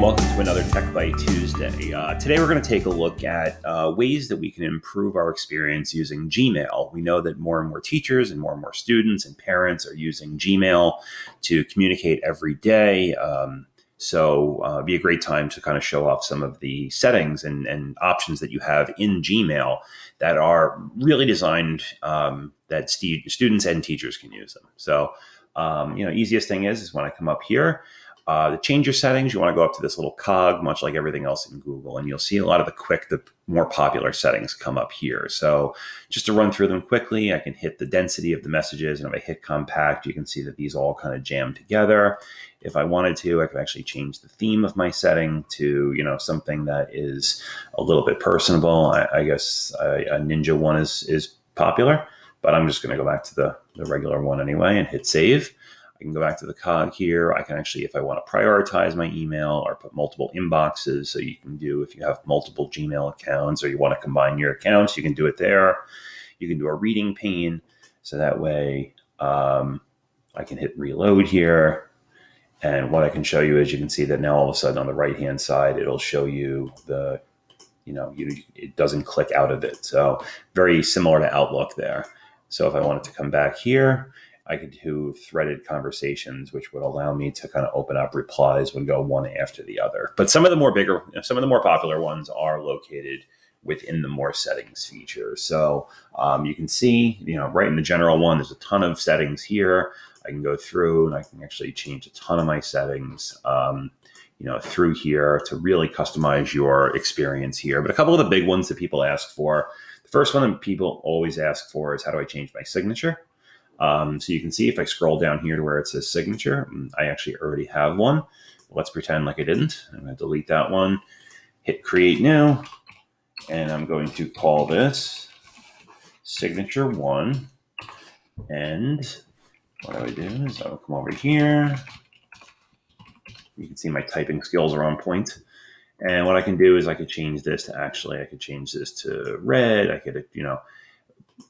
and welcome to another Tech Bite Tuesday. Today we're going to take a look at ways that we can improve our experience using Gmail. We know that more and more teachers and more students and parents are using Gmail to communicate every day. So it'd be a great time to kind of show off some of the settings and options that you have in Gmail that are really designed that students and teachers can use them. So, easiest thing is when I come up here, to change your settings, you want to go up to this little cog, much like everything else in Google, and you'll see a lot of the more popular settings come up here. So just to run through them quickly, I can hit the density of the messages, and if I hit compact, you can see that these all kind of jam together. If I wanted to, I could actually change the theme of my setting to, something that is a little bit personable. I guess a Ninja one is popular, but I'm just going to go back to the regular one anyway and hit save. I can go back to the cog here. I can actually, if I want to prioritize my email or put multiple inboxes, so you can do, if you have multiple Gmail accounts or you want to combine your accounts, you can do it there. You can do a reading pane. So that way I can hit reload here. And what I can show you is you can see that now all of a sudden on the right-hand side, it'll show you it doesn't click out of it. So very similar to Outlook there. So if I wanted to come back here, I could do threaded conversations, which would allow me to kind of open up replies would go one after the other. But some of the more popular ones are located within the more settings feature. So you can see, right in the general one, there's a ton of settings here. I can go through and I can actually change a ton of my settings, through here to really customize your experience here. But a couple of the big ones that people ask for, the first one that people always ask for is how do I change my signature? So you can see if I scroll down here to where it says signature, I actually already have one. Let's pretend like I didn't. I'm going to delete that one, hit create new, and I'm going to call this signature one. And what I would do is I'll come over here. You can see my typing skills are on point. And what I can do is I could change this to I could change this to red. I could,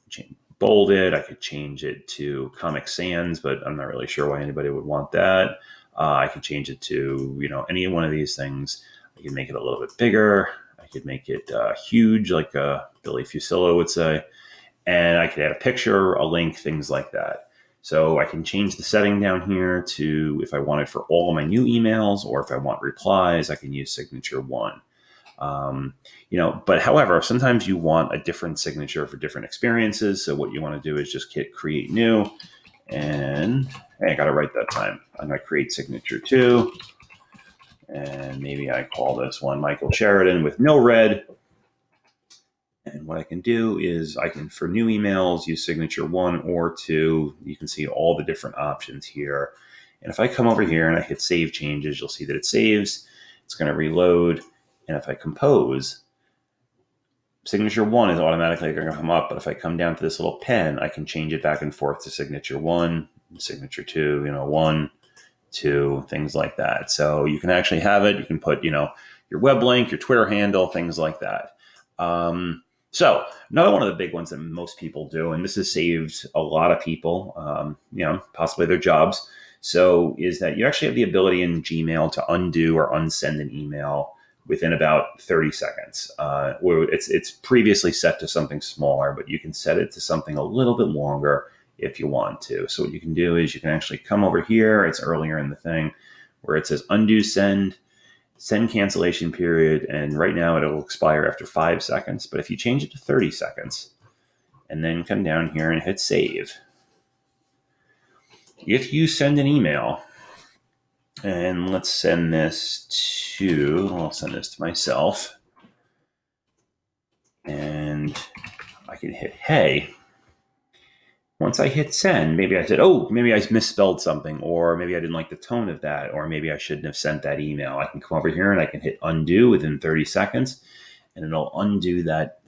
change bold it. I could change it to Comic Sans, but I'm not really sure why anybody would want that. I could change it to, any one of these things. I could make it a little bit bigger. I could make it huge, like Billy Fusillo would say. And I could add a picture, a link, things like that. So I can change the setting down here to, if I want it for all of my new emails, or if I want replies, I can use signature one. But however, sometimes you want a different signature for different experiences. So what you want to do is just hit create new, and hey, I got it right that time. I'm going to create signature 2, and maybe I call this one Michael Sheridan with no red. And what I can do is I can, for new emails, use signature 1 or 2. You can see all the different options here. And if I come over here and I hit save changes, you'll see that it saves. It's going to reload. And if I compose, signature 1 is automatically going to come up. But if I come down to this little pen, I can change it back and forth to signature 1, signature 2, 1, 2, things like that. So you can actually have it. You can put, your web link, your Twitter handle, things like that. So another one of the big ones that most people do, and this has saved a lot of people, possibly their jobs. So is that you actually have the ability in Gmail to undo or unsend an email within about 30 seconds. Where it's previously set to something smaller, but you can set it to something a little bit longer if you want to. So what you can do is you can actually come over here. It's earlier in the thing where it says undo send cancellation period. And right now it'll expire after 5 seconds. But if you change it to 30 seconds and then come down here and hit save, if you send an email, and let's send this I'll send this to myself. And I can hit hey. Once I hit send, maybe I said, maybe I misspelled something, or maybe I didn't like the tone of that, or maybe I shouldn't have sent that email. I can come over here and I can hit undo within 30 seconds, and it'll undo that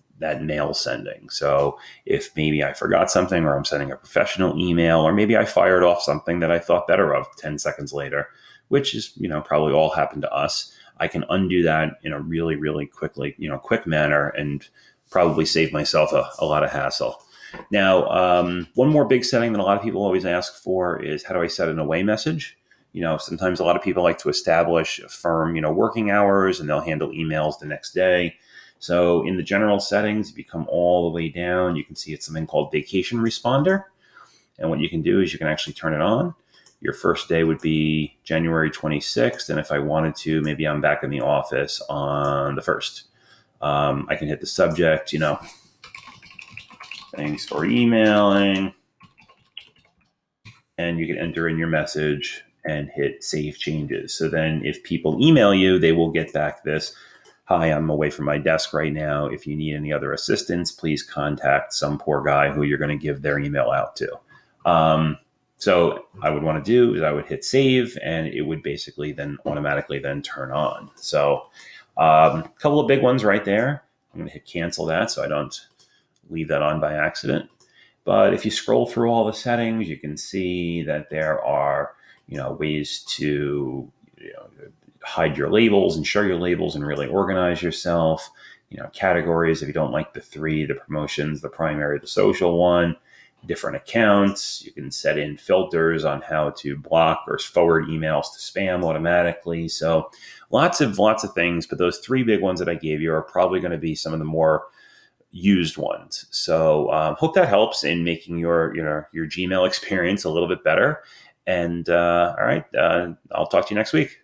mail sending. So if maybe I forgot something, or I'm sending a professional email, or maybe I fired off something that I thought better of 10 seconds later, which is, probably all happened to us, I can undo that in a really, really quick manner, and probably save myself a lot of hassle. Now, one more big setting that a lot of people always ask for is how do I set an away message? Sometimes a lot of people like to establish firm, working hours, and they'll handle emails the next day. So in the general settings, if you come all the way down, you can see it's something called Vacation Responder. And what you can do is you can actually turn it on. Your first day would be January 26th. And if I wanted to, maybe I'm back in the office on the 1st. I can hit the subject, thanks for emailing. And you can enter in your message and hit save changes. So then if people email you, they will get back this: hi, I'm away from my desk right now. If you need any other assistance, please contact some poor guy who you're going to give their email out to. So I would want to do is I would hit save, and it would basically then automatically then turn on. So a couple of big ones right there. I'm going to hit cancel that so I don't leave that on by accident. But if you scroll through all the settings, you can see that there are, ways to, hide your labels and show your labels and really organize yourself. Categories, if you don't like the three: the promotions, the primary, the social one. Different accounts. You can set in filters on how to block or forward emails to spam automatically. So lots of things, but those three big ones that I gave you are probably going to be some of the more used ones. So hope that helps in making your Gmail experience a little bit better. And all right, I'll talk to you next week.